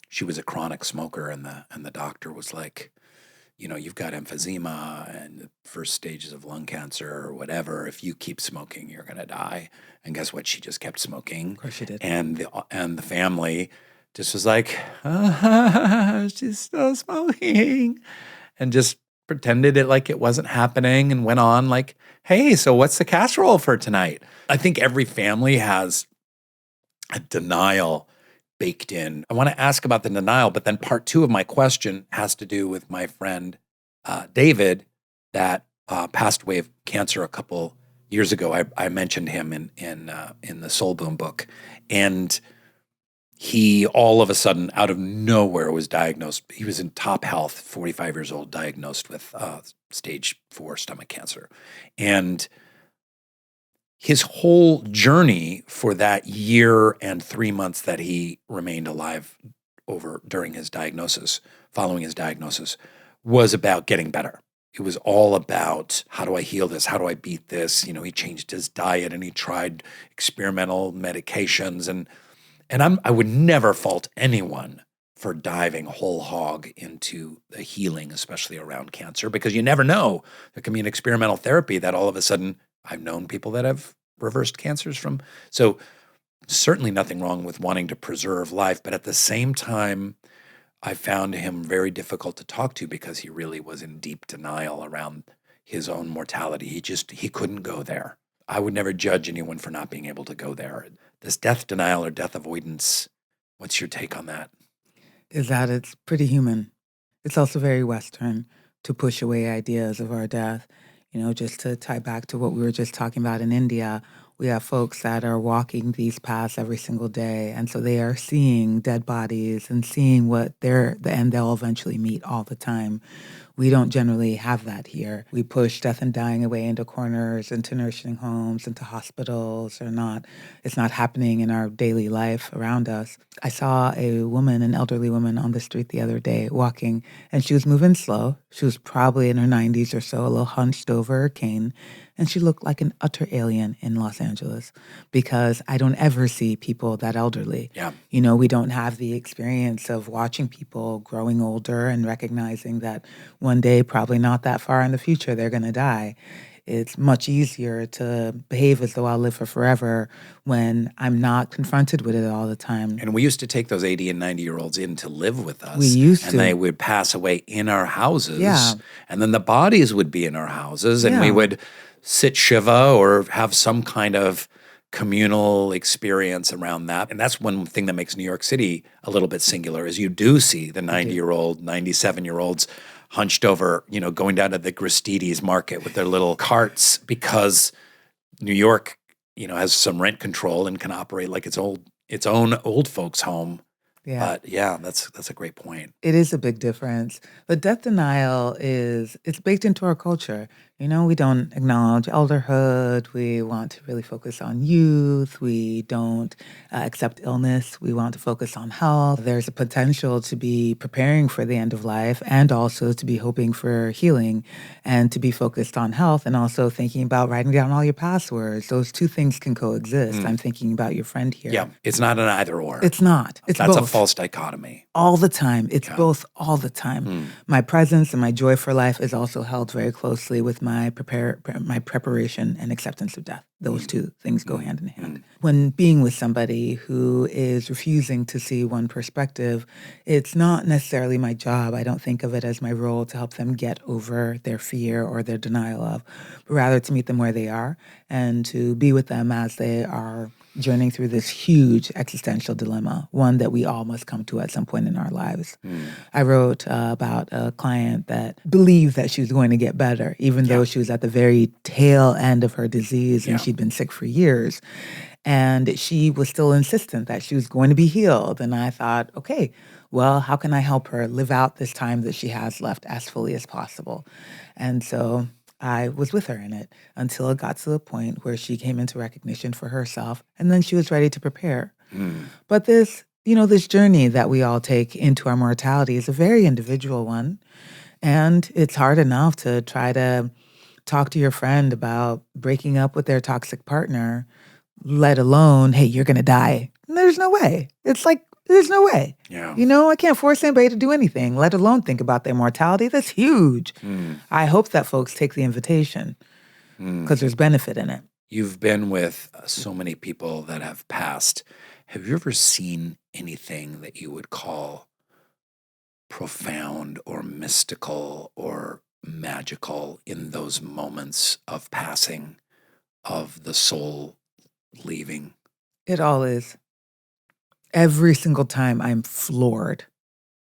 she was a chronic smoker, and the doctor was like, you've got emphysema and the first stages of lung cancer or whatever. If you keep smoking, you're going to die. And guess what? She just kept smoking. Of course she did. And the family just was like, she's still smoking, and just pretended it like it wasn't happening and went on like, hey, so what's the casserole for tonight? I think every family has a denial baked in. I want to ask about the denial, but then part two of my question has to do with my friend David that passed away of cancer a couple years ago. I mentioned him in the Soul Boom book, and he all of a sudden, out of nowhere, was diagnosed. He was in top health, 45 years old, diagnosed with stage 4 stomach cancer. And his whole journey for that year and 3 months that he remained alive during his diagnosis, following his diagnosis, was about getting better. It was all about, how do I heal this? How do I beat this? He changed his diet and he tried experimental medications, and I would never fault anyone for diving whole hog into the healing, especially around cancer, because you never know. There can be an experimental therapy that all of a sudden, I've known people that have reversed cancers from. So certainly nothing wrong with wanting to preserve life. But at the same time, I found him very difficult to talk to because he really was in deep denial around his own mortality. He couldn't go there. I would never judge anyone for not being able to go there. This death denial or death avoidance, what's your take on that? Is that it's pretty human. It's also very Western to push away ideas of our death. Just to tie back to what we were just talking about in India, we have folks that are walking these paths every single day. And so they are seeing dead bodies and seeing what the end they'll eventually meet all the time. We don't generally have that here. We push death and dying away into corners, into nursing homes, into hospitals, it's not happening in our daily life around us. I saw an elderly woman on the street the other day walking, and she was moving slow. She was probably in her 90s or so, a little hunched over her cane. And she looked like an utter alien in Los Angeles, because I don't ever see people that elderly. Yeah. We don't have the experience of watching people growing older and recognizing that one day, probably not that far in the future, they're going to die. It's much easier to behave as though I'll live for forever when I'm not confronted with it all the time. And we used to take those 80 and 90-year-olds in to live with us. We used to. And they would pass away in our houses. Yeah. And then the bodies would be in our houses, and we would sit Shiva or have some kind of communal experience around that. And that's one thing that makes New York City a little bit singular is you do see the 90-year-old, 97-year-olds hunched over, going down to the Gristides market with their little carts because New York, has some rent control and can operate like its own old folks' home. Yeah. But yeah, that's a great point. It is a big difference. But death denial it's baked into our culture. We don't acknowledge elderhood. We want to really focus on youth. We don't accept illness. We want to focus on health. There's a potential to be preparing for the end of life and also to be hoping for healing and to be focused on health and also thinking about writing down all your passwords. Those two things can coexist. I'm thinking about your friend here. Yeah, it's not an either or. It's not. It's That's both. A false dichotomy. All the time. It's both all the time. My presence and my joy for life is also held very closely with my preparation and acceptance of death. Those two things go hand in hand. When being with somebody who is refusing to see one perspective, it's not necessarily my job. I don't think of it as my role to help them get over their fear or their denial of, but rather to meet them where they are and to be with them as they are journeying through this huge existential dilemma, one that we all must come to at some point in our lives. I wrote about a client that believed that she was going to get better, even though she was at the very tail end of her disease and she'd been sick for years. And she was still insistent that she was going to be healed. And I thought, okay, well, how can I help her live out this time that she has left as fully as possible? And so I was with her in it until it got to the point where she came into recognition for herself, and then she was ready to prepare. But this journey that we all take into our mortality is a very individual one, and it's hard enough to try to talk to your friend about breaking up with their toxic partner, let alone, hey, you're going to die. And there's no way. It's like, there's no way. Yeah. I can't force anybody to do anything, let alone think about their mortality. That's huge. I hope that folks take the invitation because there's benefit in it. You've been with so many people that have passed. Have you ever seen anything that you would call profound or mystical or magical in those moments of passing, of the soul leaving? It all is. Every single time I'm floored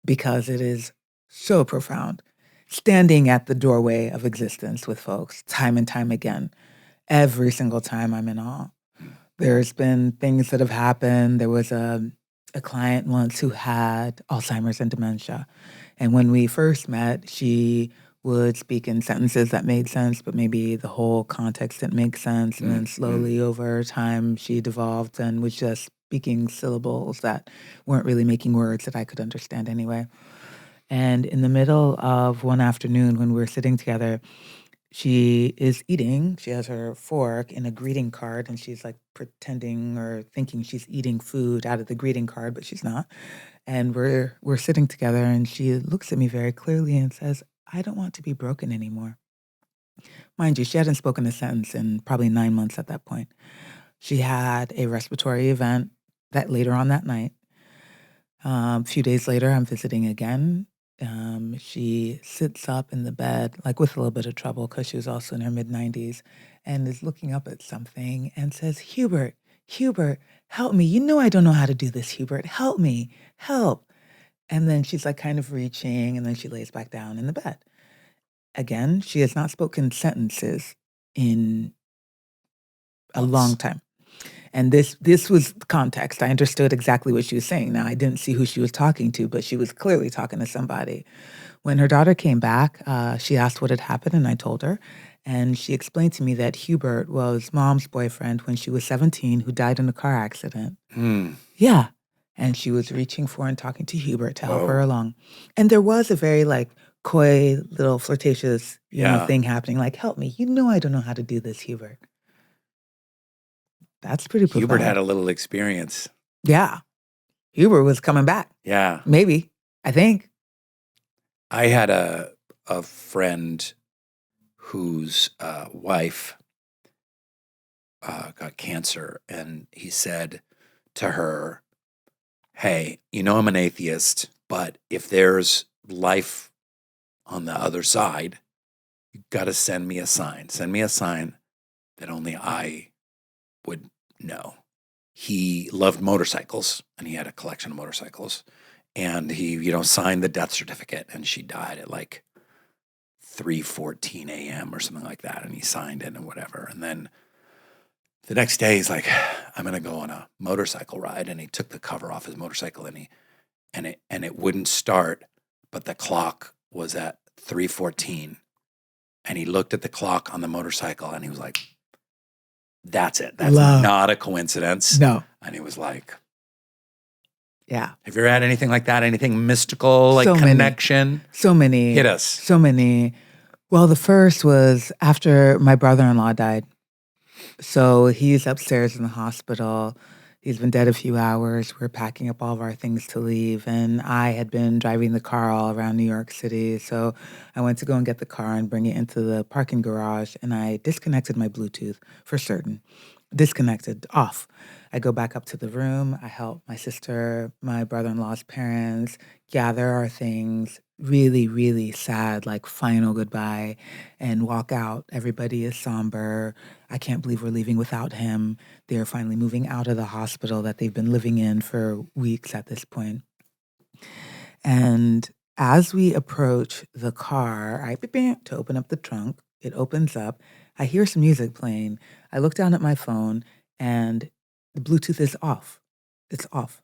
because it is so profound. Standing at the doorway of existence with folks time and time again. Every single time I'm in awe. There's been things that have happened. There was a client once who had Alzheimer's and dementia. And when we first met, she would speak in sentences that made sense, but maybe the whole context didn't make sense. And then slowly over time, she devolved and was just speaking syllables that weren't really making words that I could understand anyway. And in the middle of one afternoon when we were sitting together, she is eating. She has her fork in a greeting card, and she's like pretending or thinking she's eating food out of the greeting card, but she's not. And we're sitting together, and she looks at me very clearly and says, I don't want to be broken anymore. Mind you, she hadn't spoken a sentence in probably 9 months at that point. She had a respiratory event that later on that night. A few days later, I'm visiting again. She sits up in the bed, like with a little bit of trouble because she was also in her mid-90s, and is looking up at something and says, Hubert, help me. You know I don't know how to do this, Hubert. Help me, help. And then she's like kind of reaching, and then she lays back down in the bed. Again, she has not spoken sentences in a long time. And this was context. I understood exactly what she was saying. Now, I didn't see who she was talking to, but she was clearly talking to somebody. When her daughter came back, she asked what had happened, and I told her. And she explained to me that Hubert was Mom's boyfriend when she was 17 who died in a car accident. Yeah. And she was reaching for and talking to Hubert to help her along. And there was a very like coy little flirtatious thing happening. Like, help me. You know I don't know how to do this, Hubert. That's pretty profound. Hubert had a little experience. Yeah. Hubert was coming back. Yeah. Maybe. I think. I had a friend whose wife got cancer, and he said to her, hey, I'm an atheist, but if there's life on the other side, you got to send me a sign. Send me a sign that only I would know. He loved motorcycles, and he had a collection of motorcycles. And he, signed the death certificate, and she died at like 3:14 a.m. or something like that. And he signed it and whatever. And then the next day, he's like, I'm going to go on a motorcycle ride. And he took the cover off his motorcycle, and it wouldn't start, but the clock was at 3:14. And he looked at the clock on the motorcycle, and he was like, that's it. That's not a coincidence. No. And he was like, yeah. Have you ever had anything like that? Anything mystical, like connection? So many. Hit us. So many. Well, the first was after my brother-in-law died. So he's upstairs in the hospital. He's been dead a few hours. We're packing up all of our things to leave. And I had been driving the car all around New York City. So I went to go and get the car and bring it into the parking garage. And I disconnected my Bluetooth for certain. Disconnected, off. I go back up to the room. I help my sister, my brother-in-law's parents gather our things. Really, really sad, like final goodbye, and walk out. Everybody is somber. I can't believe we're leaving without him. They're finally moving out of the hospital that they've been living in for weeks at this point. And as we approach the car, I to open up the trunk. It opens up. I hear some music playing. I look down at my phone, and the Bluetooth is off. It's off.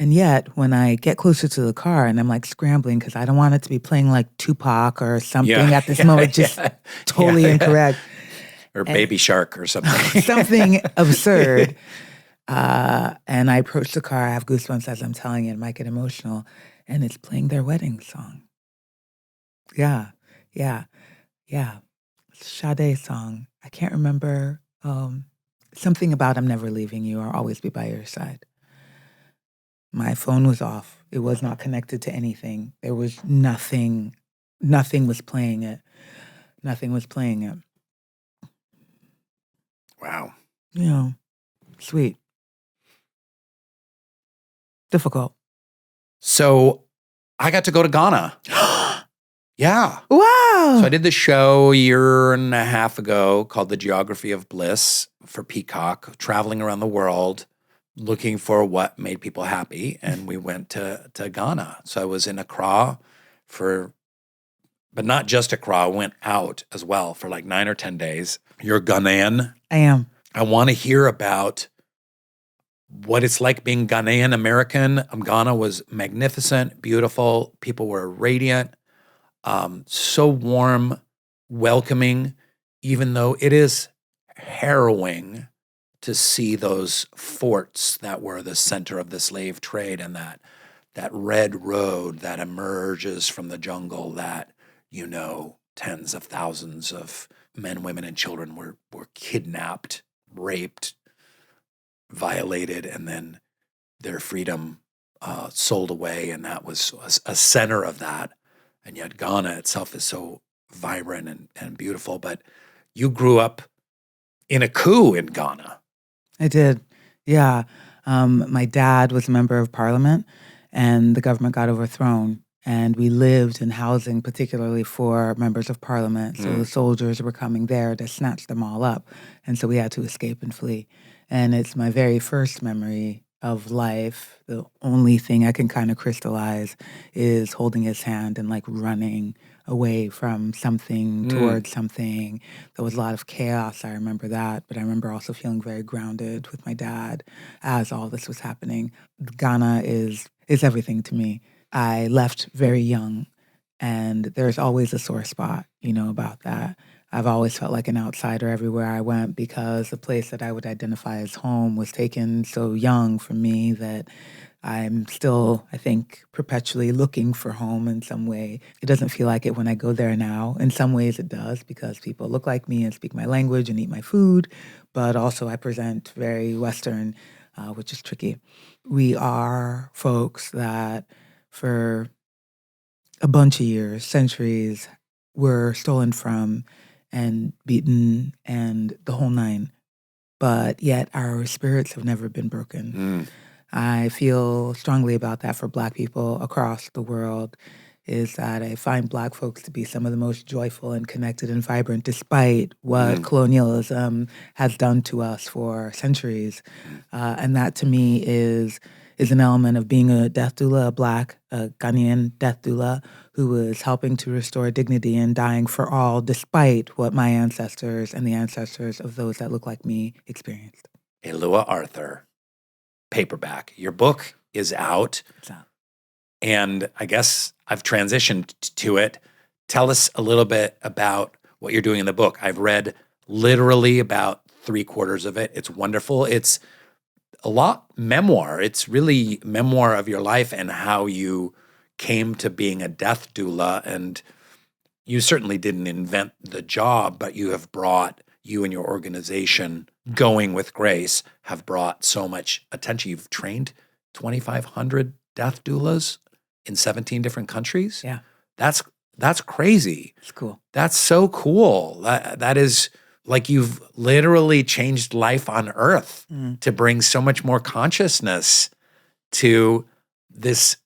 And yet, when I get closer to the car and I'm like scrambling because I don't want it to be playing like Tupac or something at this moment, just totally incorrect. Or Baby Shark or something. Something absurd. And I approach the car. I have goosebumps as I'm telling it. I might get emotional. And it's playing their wedding song. Yeah. It's a Sade song. I can't remember. Something about I'm never leaving you or always be by your side. My phone was off. It was not connected to anything. There was nothing. Nothing was playing it. Wow. Sweet. Difficult. So I got to go to Ghana. Yeah. Wow. So I did this show a year and a half ago called The Geography of Bliss for Peacock, traveling around the world, looking for what made people happy. And we went to Ghana. So I was in Accra but not just Accra, I went out as well for like 9 or 10 days. You're Ghanaian. I am. I want to hear about what it's like being Ghanaian American. Ghana was magnificent, beautiful. People were radiant, so warm, welcoming, even though it is harrowing to see those forts that were the center of the slave trade and that red road that emerges from the jungle that, tens of thousands of men, women, and children were kidnapped, raped, violated, and then their freedom sold away. And that was a center of that. And yet Ghana itself is so vibrant and beautiful. But you grew up in a coup in Ghana. I did. Yeah. My dad was a member of parliament and the government got overthrown. And we lived in housing, particularly for members of parliament. So the soldiers were coming there to snatch them all up. And so we had to escape and flee. And it's my very first memory of life. The only thing I can kind of crystallize is holding his hand and like running away from something towards something. There was a lot of chaos. I remember that. But I remember also feeling very grounded with my dad as all this was happening. Ghana is everything to me. I left very young, and there's always a sore spot, about that. I've always felt like an outsider everywhere I went because the place that I would identify as home was taken so young from me that I'm still, I think, perpetually looking for home in some way. It doesn't feel like it when I go there now. In some ways it does because people look like me and speak my language and eat my food, but also I present very Western, which is tricky. We are folks that for a bunch of years, centuries, were stolen from and beaten and the whole nine. But yet our spirits have never been broken. I feel strongly about that for Black people across the world. is that I find Black folks to be some of the most joyful and connected and vibrant, despite what colonialism has done to us for centuries. And that to me is an element of being a death doula, a Black Ghanaian death doula, who was helping to restore dignity and dying for all, despite what my ancestors and the ancestors of those that look like me experienced. Alua Arthur, paperback. Your book is out. It's out. And I guess I've transitioned to it. Tell us a little bit about what you're doing in the book. I've read literally about 3/4 of it. It's wonderful. It's a lot memoir. It's really memoir of your life and how you came to being a death doula. And you certainly didn't invent the job, but you have brought, you and your organization, Going with Grace, have brought so much attention. You've trained 2,500 death doulas in 17 different countries. Yeah. That's crazy. It's cool. That's so cool. That is like you've literally changed life on earth to bring so much more consciousness to this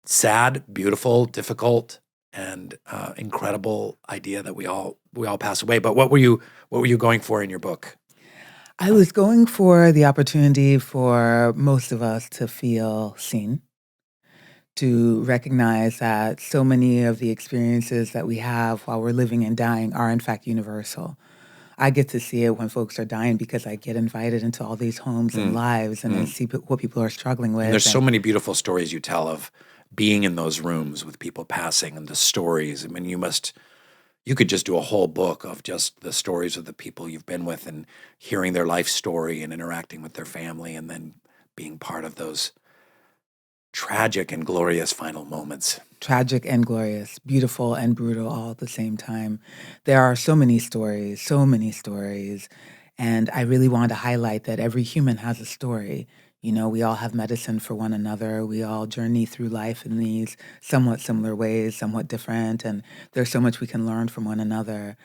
sad, beautiful, difficult, and incredible idea that we all pass away. But what were you going for in your book? I was going for the opportunity for most of us to feel seen, to recognize that so many of the experiences that we have while we're living and dying are in fact universal. I get to see it when folks are dying because I get invited into all these homes and lives and I see what people are struggling with. And there's so many beautiful stories you tell of being in those rooms with people passing and the stories. I mean, you could just do a whole book of just the stories of the people you've been with and hearing their life story and interacting with their family and then being part of those tragic and glorious final moments. Tragic and glorious, beautiful and brutal all at the same time. There are so many stories. And I really wanted to highlight that every human has a story. You know, we all have medicine for one another. We all journey through life in these somewhat similar ways, somewhat different, and there's so much we can learn from one another.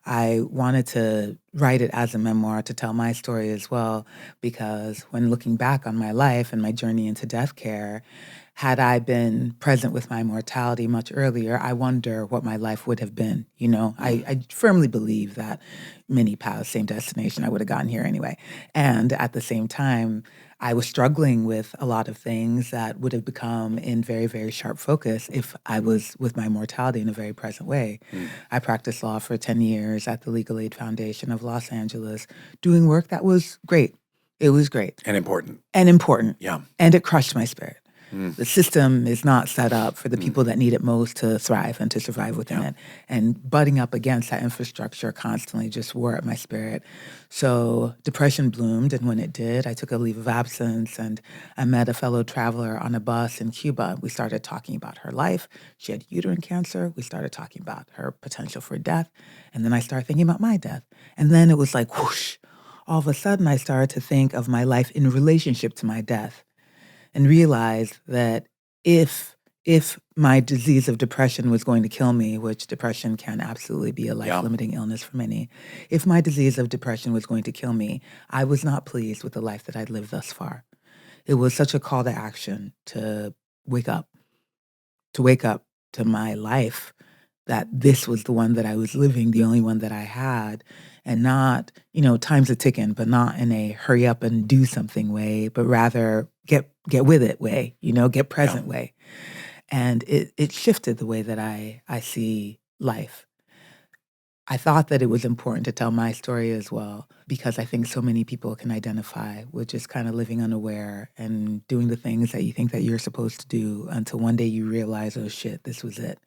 I wanted to write it as a memoir to tell my story as well, because when looking back on my life and my journey into death care, had I been present with my mortality much earlier, I wonder what my life would have been. You know, I firmly believe that many paths, same destination, I would have gotten here anyway. And at the same time, I was struggling with a lot of things that would have become in very, very sharp focus if I was with my mortality in a very present way. I practiced law for 10 years at the Legal Aid Foundation of Los Angeles, doing work that was great. It was great. And important. Yeah. And it crushed my spirit. The system is not set up for the people that need it most to thrive and to survive within it. And butting up against that infrastructure constantly just wore at my spirit. So depression bloomed, and when it did, I took a leave of absence, and I met a fellow traveler on a bus in Cuba. We started talking about her life. She had uterine cancer. We started talking about her potential for death. And then I started thinking about my death. And then it was like, whoosh, all of a sudden I started to think of my life in relationship to my death, and realized that if my disease of depression was going to kill me, which depression can absolutely be a life-limiting illness for many, if my disease of depression was going to kill me, I was not pleased with the life that I'd lived thus far. It was such a call to action to wake up to my life, that this was the one that I was living, the only one that I had, and not, time's a ticking, but not in a hurry up and do something way, but rather get with it way, get present way. And it shifted the way that I see life. I thought that it was important to tell my story as well, because I think so many people can identify with just kind of living unaware and doing the things that you think that you're supposed to do until one day you realize, oh shit, this was it.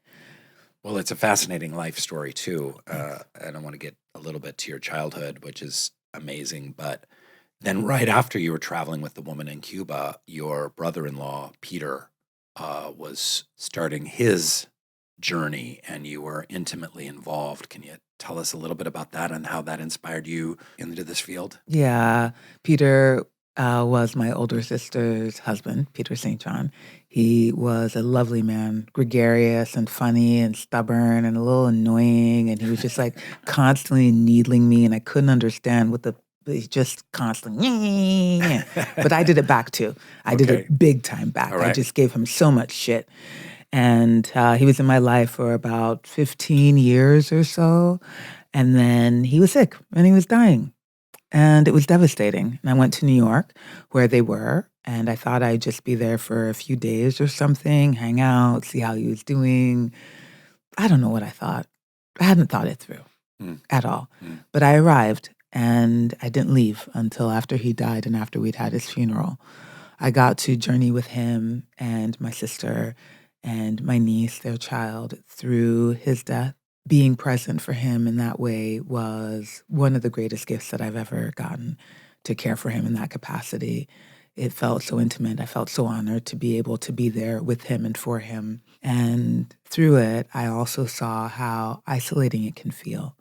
Well, it's a fascinating life story too. And I want to get a little bit to your childhood, which is amazing. But then right after you were traveling with the woman in Cuba, your brother-in-law, Peter, was starting his journey, and you were intimately involved. Can you tell us a little bit about that and how that inspired you into this field? Yeah, Peter was my older sister's husband, Peter St. John. He was a lovely man, gregarious and funny and stubborn and a little annoying. And he was just like constantly needling me, and I couldn't understand what just constantly. But I did it back too. I did it big time back. Right. I just gave him so much shit. And he was in my life for about 15 years or so. And then he was sick and he was dying. And it was devastating. And I went to New York where they were. And I thought I'd just be there for a few days or something, hang out, see how he was doing. I don't know what I thought. I hadn't thought it through at all. But I arrived and I didn't leave until after he died and after we'd had his funeral. I got to journey with him and my sister and my niece, their child, through his death. Being present for him in that way was one of the greatest gifts that I've ever gotten, to care for him in that capacity. It felt so intimate. I felt so honored to be able to be there with him and for him. And through it, I also saw how isolating it can feel.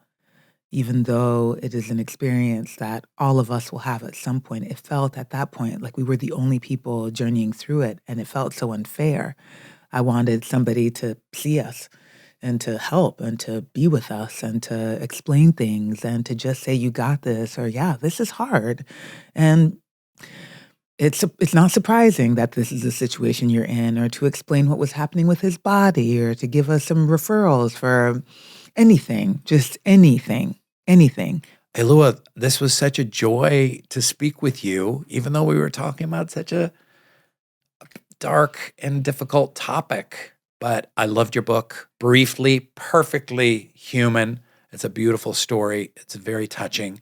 Even though it is an experience that all of us will have at some point, it felt at that point like we were the only people journeying through it, and it felt so unfair. I wanted somebody to see us and to help and to be with us and to explain things and to just say, you got this, or yeah, this is hard. And it's not surprising that this is the situation you're in, or to explain what was happening with his body, or to give us some referrals for anything, just anything. Alua, this was such a joy to speak with you, even though we were talking about such a dark and difficult topic. But I loved your book. Briefly, perfectly human. It's a beautiful story. It's very touching,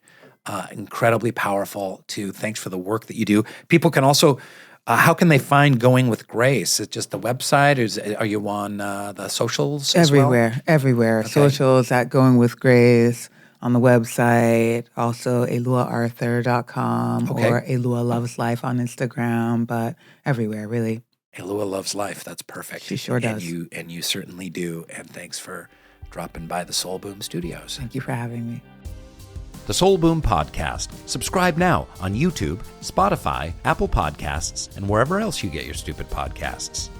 incredibly powerful too. Thanks for the work that you do. People can also, how can they find Going with Grace? Is it just the website? Are you on the socials as well? Everywhere. Okay. Socials at Going with Grace, on the website, also aluaarthur.com or Alua Loves Life on Instagram, but everywhere, really. Alua Loves Life. That's perfect. She sure does. And you certainly do. And thanks for dropping by the Soul Boom Studios. Thank you for having me. The Soul Boom Podcast. Subscribe now on YouTube, Spotify, Apple Podcasts, and wherever else you get your stupid podcasts.